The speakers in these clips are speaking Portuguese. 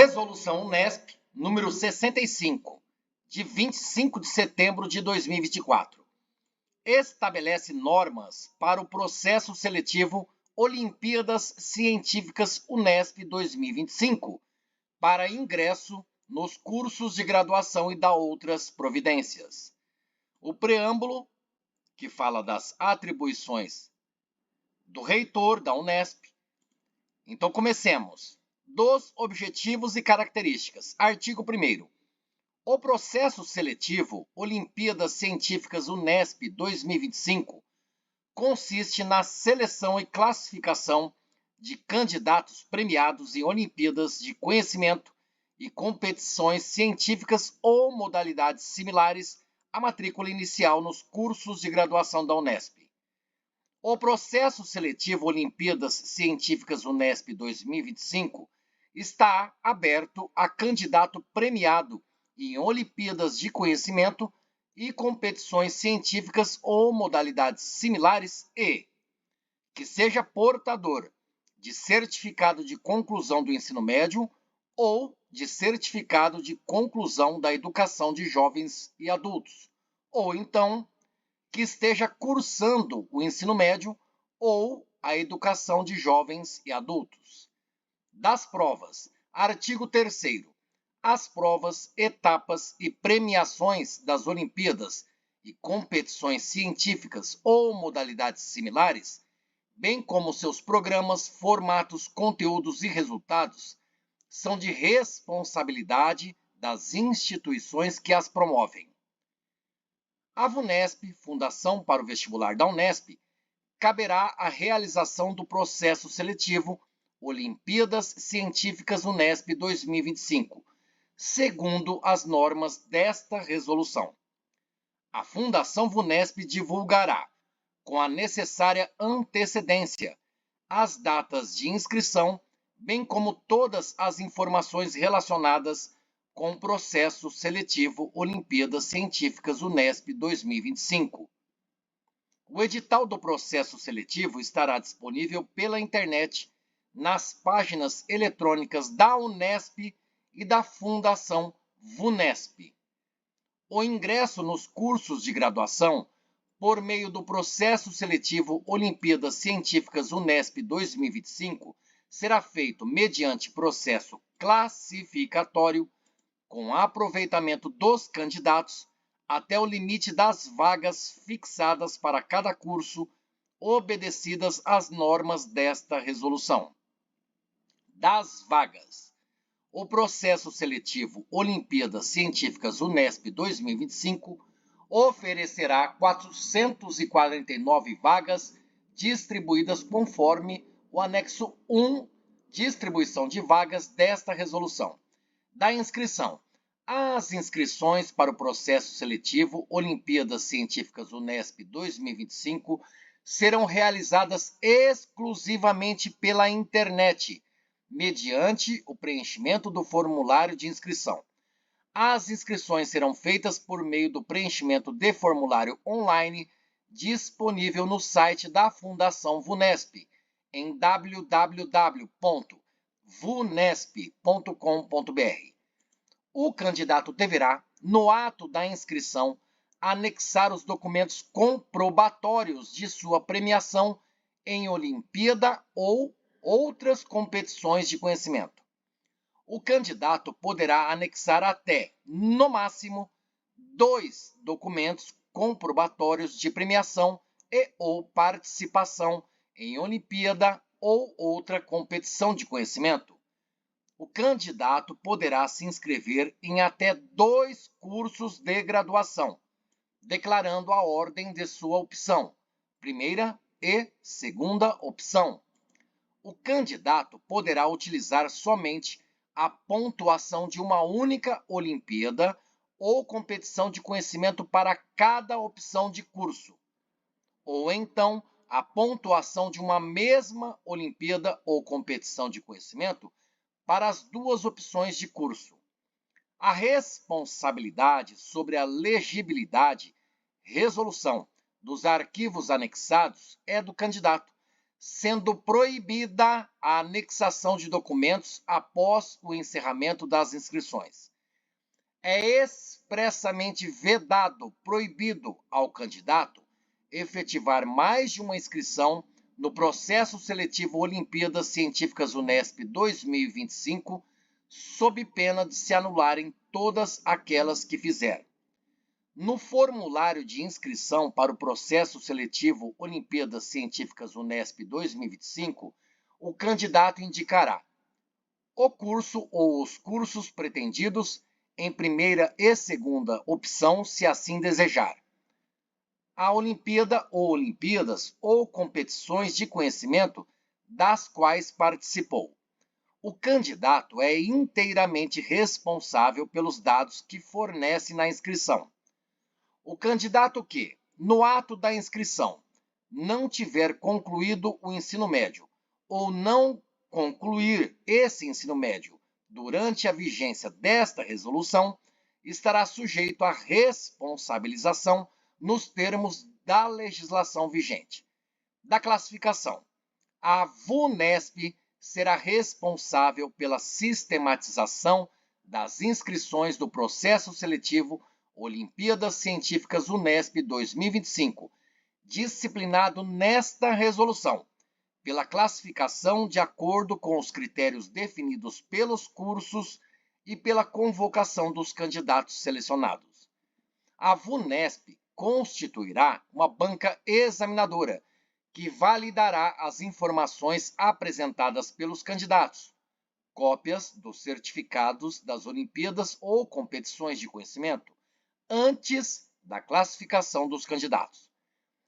Resolução Unesp número 65, de 25 de setembro de 2024. Estabelece normas para o processo seletivo Olimpíadas Científicas Unesp 2025, para ingresso nos cursos de graduação e dá outras providências. O preâmbulo, que fala das atribuições do reitor da Unesp. Então, comecemos. Dos objetivos e características. Artigo 1º. O processo seletivo Olimpíadas Científicas Unesp 2025 consiste na seleção e classificação de candidatos premiados em Olimpíadas de Conhecimento e competições científicas ou modalidades similares à matrícula inicial nos cursos de graduação da Unesp. O processo seletivo Olimpíadas Científicas Unesp 2025 está aberto a candidato premiado em Olimpíadas de Conhecimento e competições científicas ou modalidades similares e que seja portador de certificado de conclusão do ensino médio ou de certificado de conclusão da educação de jovens e adultos, ou então que esteja cursando o ensino médio ou a educação de jovens e adultos. Das provas, artigo 3º. As provas, etapas e premiações das Olimpíadas e competições científicas ou modalidades similares, bem como seus programas, formatos, conteúdos e resultados, são de responsabilidade das instituições que as promovem. A VUNESP, Fundação para o Vestibular da Unesp, caberá a realização do processo seletivo Olimpíadas Científicas Unesp 2025, segundo as normas desta resolução. A Fundação VUNESP divulgará, com a necessária antecedência, as datas de inscrição, bem como todas as informações relacionadas com o processo seletivo Olimpíadas Científicas Unesp 2025. O edital do processo seletivo estará disponível pela internet nas páginas eletrônicas da Unesp e da Fundação VUNESP. O ingresso nos cursos de graduação por meio do processo seletivo Olimpíadas Científicas Unesp 2025 será feito mediante processo classificatório com aproveitamento dos candidatos até o limite das vagas fixadas para cada curso, obedecidas às normas desta resolução. Das vagas. O processo seletivo Olimpíadas Científicas Unesp 2025 oferecerá 449 vagas distribuídas conforme o anexo 1, distribuição de vagas desta resolução. Da inscrição. As inscrições para o processo seletivo Olimpíadas Científicas Unesp 2025 serão realizadas exclusivamente pela internet, mediante o preenchimento do formulário de inscrição. As inscrições serão feitas por meio do preenchimento de formulário online disponível no site da Fundação VUNESP, em www.vunesp.com.br. O candidato deverá, no ato da inscrição, anexar os documentos comprobatórios de sua premiação em Olimpíada ou outras competições de conhecimento. O candidato poderá anexar até, no máximo, 2 documentos comprobatórios de premiação e ou participação em Olimpíada ou outra competição de conhecimento. O candidato poderá se inscrever em até 2 cursos de graduação, declarando a ordem de sua opção, primeira e segunda opção. O candidato poderá utilizar somente a pontuação de uma única Olimpíada ou competição de conhecimento para cada opção de curso, ou então a pontuação de uma mesma Olimpíada ou competição de conhecimento para as 2 opções de curso. A responsabilidade sobre a legibilidade, resolução dos arquivos anexados é do candidato, sendo proibida a anexação de documentos após o encerramento das inscrições. É expressamente vedado, proibido ao candidato efetivar mais de uma inscrição no processo seletivo Olimpíadas Científicas Unesp 2025, sob pena de se anularem todas aquelas que fizer. No formulário de inscrição para o processo seletivo Olimpíadas Científicas Unesp 2025, o candidato indicará o curso ou os cursos pretendidos em primeira e segunda opção, se assim desejar. A Olimpíada ou Olimpíadas ou competições de conhecimento das quais participou. O candidato é inteiramente responsável pelos dados que fornece na inscrição. O candidato que, no ato da inscrição, não tiver concluído o ensino médio ou não concluir esse ensino médio durante a vigência desta resolução, estará sujeito à responsabilização nos termos da legislação vigente. Da classificação, a VUNESP será responsável pela sistematização das inscrições do processo seletivo Olimpíadas Científicas Unesp 2025, disciplinado nesta resolução, pela classificação de acordo com os critérios definidos pelos cursos e pela convocação dos candidatos selecionados. A VUNESP constituirá uma banca examinadora, que validará as informações apresentadas pelos candidatos, cópias dos certificados das Olimpíadas ou competições de conhecimento, antes da classificação dos candidatos.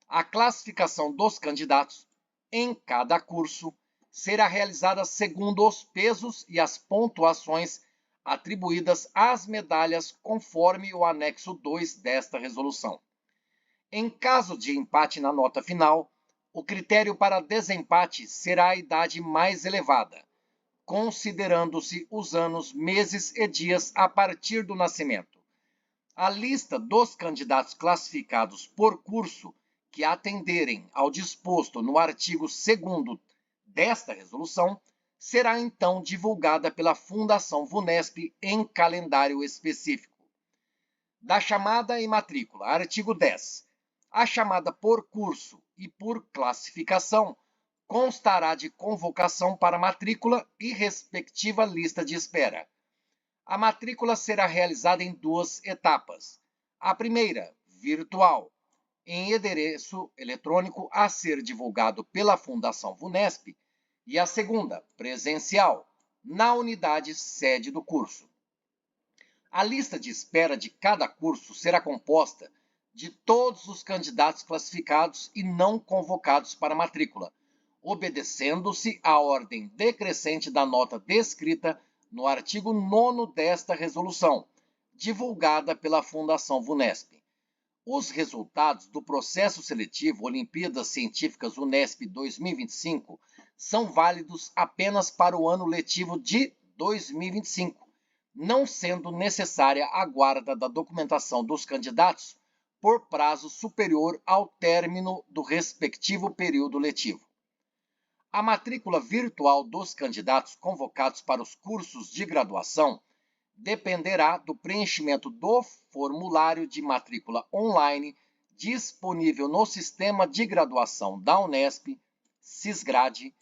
A classificação dos candidatos em cada curso será realizada segundo os pesos e as pontuações atribuídas às medalhas conforme o anexo 2 desta resolução. Em caso de empate na nota final, o critério para desempate será a idade mais elevada, considerando-se os anos, meses e dias a partir do nascimento. A lista dos candidatos classificados por curso que atenderem ao disposto no artigo 2º desta resolução será então divulgada pela Fundação VUNESP em calendário específico. Da chamada e matrícula, artigo 10. A chamada por curso e por classificação constará de convocação para matrícula e respectiva lista de espera. A matrícula será realizada em 2 etapas. A primeira, virtual, em endereço eletrônico a ser divulgado pela Fundação VUNESP, e a segunda, presencial, na unidade sede do curso. A lista de espera de cada curso será composta de todos os candidatos classificados e não convocados para matrícula, obedecendo-se à ordem decrescente da nota descrita no artigo 9º desta resolução, divulgada pela Fundação VUNESP. Os resultados do processo seletivo Olimpíadas Científicas Unesp 2025 são válidos apenas para o ano letivo de 2025, não sendo necessária a guarda da documentação dos candidatos por prazo superior ao término do respectivo período letivo. A matrícula virtual dos candidatos convocados para os cursos de graduação dependerá do preenchimento do formulário de matrícula online disponível no Sistema de Graduação da Unesp, Sisgrade,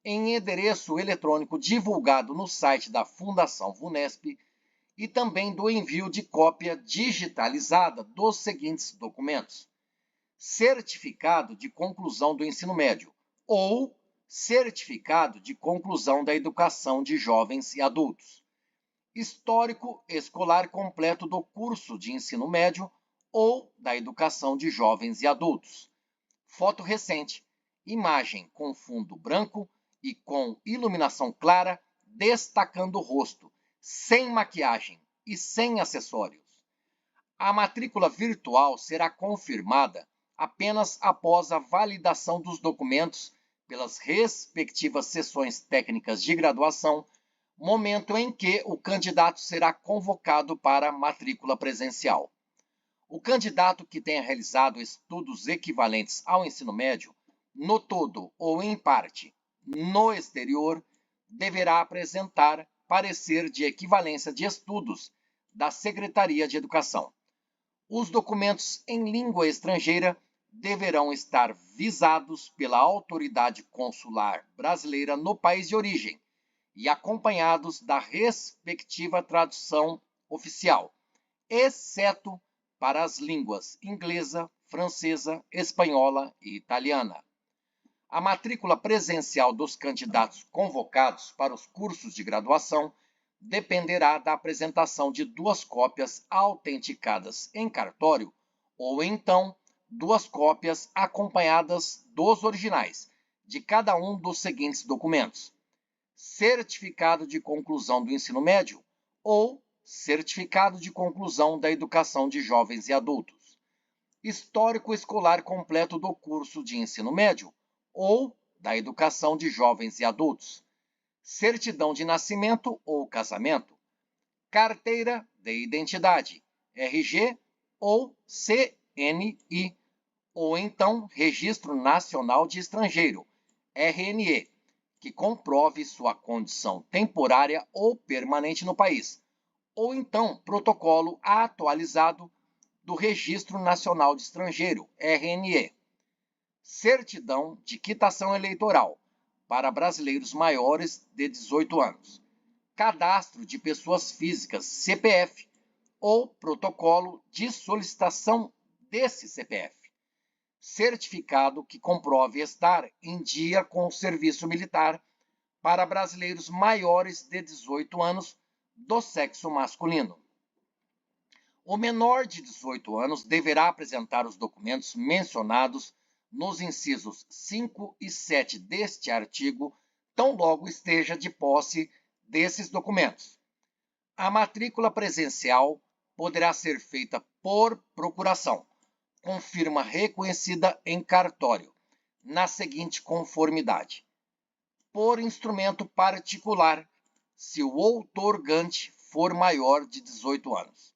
em endereço eletrônico divulgado no site da Fundação VUNESP e também do envio de cópia digitalizada dos seguintes documentos: certificado de conclusão do ensino médio ou certificado de conclusão da educação de jovens e adultos, histórico escolar completo do curso de ensino médio ou da educação de jovens e adultos, foto recente, imagem com fundo branco e com iluminação clara, destacando o rosto, sem maquiagem e sem acessórios. A matrícula virtual será confirmada apenas após a validação dos documentos pelas respectivas sessões técnicas de graduação, momento em que o candidato será convocado para matrícula presencial. O candidato que tenha realizado estudos equivalentes ao ensino médio no todo ou em parte, no exterior, deverá apresentar parecer de equivalência de estudos da Secretaria de Educação. Os documentos em língua estrangeira deverão estar visados pela autoridade consular brasileira no país de origem e acompanhados da respectiva tradução oficial, exceto para as línguas inglesa, francesa, espanhola e italiana. A matrícula presencial dos candidatos convocados para os cursos de graduação dependerá da apresentação de 2 cópias autenticadas em cartório ou então 2 cópias acompanhadas dos originais de cada um dos seguintes documentos: certificado de conclusão do ensino médio ou certificado de conclusão da educação de jovens e adultos, histórico escolar completo do curso de ensino médio ou da educação de jovens e adultos, certidão de nascimento ou casamento, carteira de identidade, RG ou CNI, ou então Registro Nacional de Estrangeiro, RNE, que comprove sua condição temporária ou permanente no país, ou então protocolo atualizado do Registro Nacional de Estrangeiro, RNE, certidão de quitação eleitoral para brasileiros maiores de 18 anos, cadastro de pessoas físicas, CPF, ou protocolo de solicitação desse CPF, certificado que comprove estar em dia com o serviço militar para brasileiros maiores de 18 anos do sexo masculino. O menor de 18 anos deverá apresentar os documentos mencionados nos incisos 5 e 7 deste artigo, tão logo esteja de posse desses documentos. A matrícula presencial poderá ser feita por procuração, com firma reconhecida em cartório, na seguinte conformidade: por instrumento particular, se o outorgante for maior de 18 anos,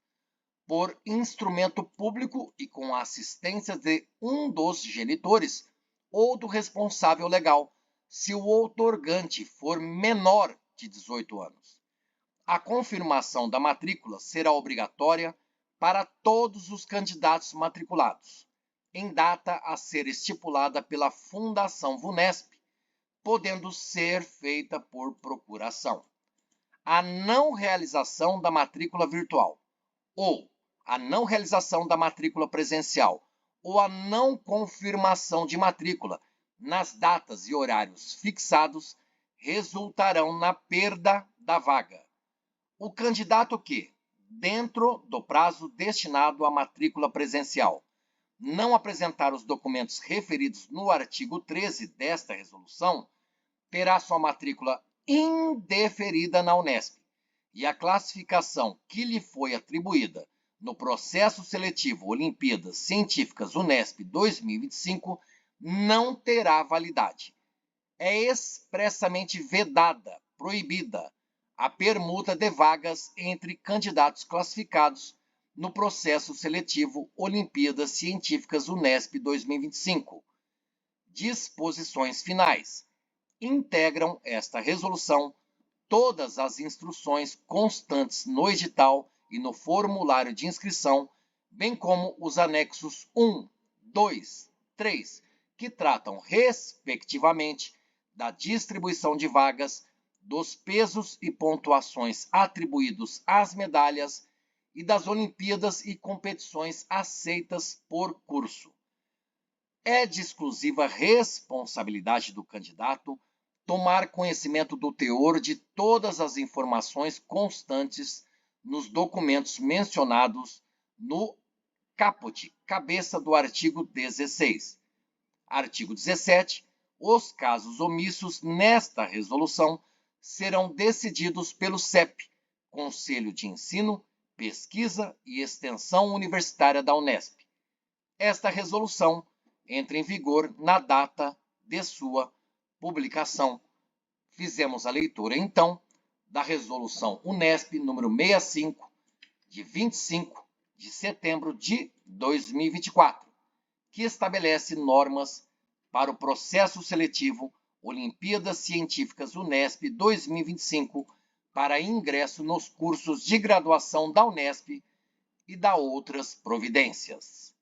por instrumento público e com a assistência de um dos genitores ou do responsável legal, se o outorgante for menor de 18 anos. A confirmação da matrícula será obrigatória para todos os candidatos matriculados, em data a ser estipulada pela Fundação VUNESP, podendo ser feita por procuração. A não realização da matrícula virtual ou a não realização da matrícula presencial ou a não confirmação de matrícula nas datas e horários fixados resultarão na perda da vaga. O candidato que, dentro do prazo destinado à matrícula presencial, não apresentar os documentos referidos no artigo 13 desta resolução, terá sua matrícula indeferida na Unesp e a classificação que lhe foi atribuída no processo seletivo Olimpíadas Científicas Unesp 2025 não terá validade. É expressamente vedada, proibida, a permuta de vagas entre candidatos classificados no processo seletivo Olimpíadas Científicas Unesp 2025. Disposições finais. Integram esta resolução todas as instruções constantes no edital e no formulário de inscrição, bem como os anexos 1, 2, 3, que tratam, respectivamente, da distribuição de vagas, dos pesos e pontuações atribuídos às medalhas e das Olimpíadas e competições aceitas por curso. É de exclusiva responsabilidade do candidato tomar conhecimento do teor de todas as informações constantes nos documentos mencionados no caput, cabeça do artigo 16. Artigo 17. Os casos omissos nesta resolução serão decididos pelo CEP, Conselho de Ensino, Pesquisa e Extensão Universitária da Unesp. Esta resolução entra em vigor na data de sua publicação. Fizemos a leitura, então, da Resolução Unesp número 65, de 25 de setembro de 2024, que estabelece normas para o processo seletivo Olimpíadas Científicas Unesp 2025 para ingresso nos cursos de graduação da Unesp e da outras providências.